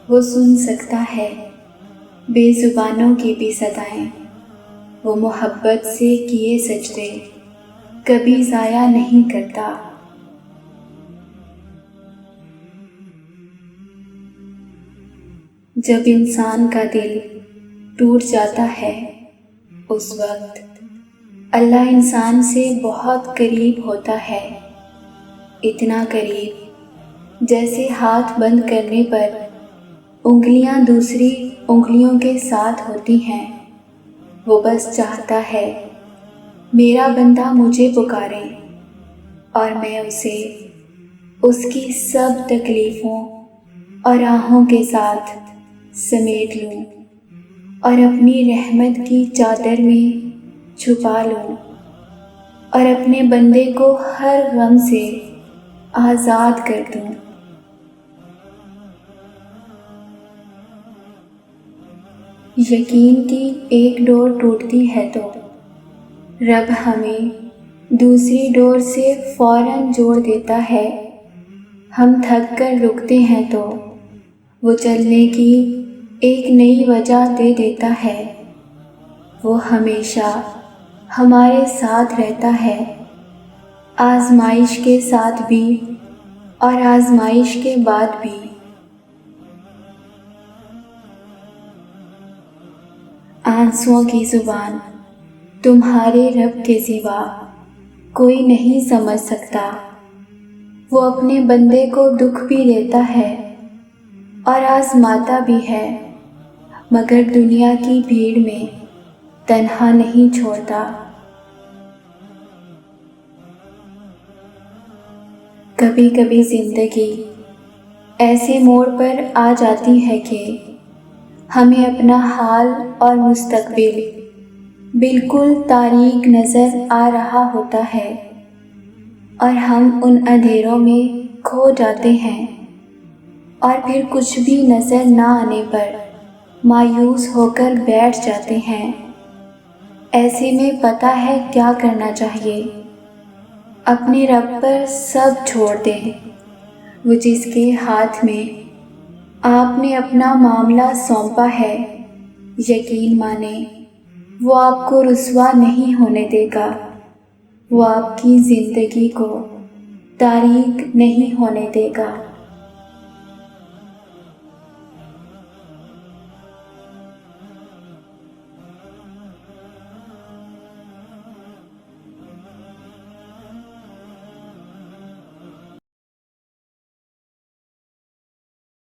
وہ سن سکتا ہے بے زبانوں کی بھی صدائیں، وہ محبت سے کیے سجدے کبھی ضائع نہیں کرتا۔ جب انسان کا دل ٹوٹ جاتا ہے اس وقت اللہ انسان سے بہت قریب ہوتا ہے، اتنا قریب جیسے ہاتھ بند کرنے پر انگلیاں دوسری انگلیوں کے ساتھ ہوتی ہیں۔ وہ بس چاہتا ہے میرا بندہ مجھے پکارے اور میں اسے اس کی سب تکلیفوں اور آہوں کے ساتھ سمیٹ لوں اور اپنی رحمت کی چادر میں چھپا لوں اور اپنے بندے کو ہر غم سے آزاد کر دوں۔ یقین کی ایک ڈور ٹوٹتی ہے تو رب ہمیں دوسری ڈور سے فوراً جوڑ دیتا ہے۔ ہم تھک کر رکتے ہیں تو وہ چلنے کی ایک نئی وجہ دے دیتا ہے۔ وہ ہمیشہ ہمارے ساتھ رہتا ہے، آزمائش کے ساتھ بھی اور آزمائش کے بعد بھی۔ آنسوؤں کی زبان تمہارے رب کے سوا کوئی نہیں سمجھ سکتا۔ وہ اپنے بندے کو دکھ بھی دیتا ہے اور آزماتا بھی ہے، مگر دنیا کی بھیڑ میں تنہا نہیں چھوڑتا۔ کبھی کبھی زندگی ایسے موڑ پر آ جاتی ہے کہ ہمیں اپنا حال اور مستقبل بالکل تاریک نظر آ رہا ہوتا ہے اور ہم ان اندھیروں میں کھو جاتے ہیں، اور پھر کچھ بھی نظر نہ آنے پر مایوس ہو کر بیٹھ جاتے ہیں۔ ایسے میں پتہ ہے کیا کرنا چاہیے؟ اپنے رب پر سب چھوڑ دیں، وہ جس کے ہاتھ میں آپ نے اپنا معاملہ سونپا ہے، یقین مانیں وہ آپ کو رسوا نہیں ہونے دے گا، وہ آپ کی زندگی کو تاریک نہیں ہونے دے گا۔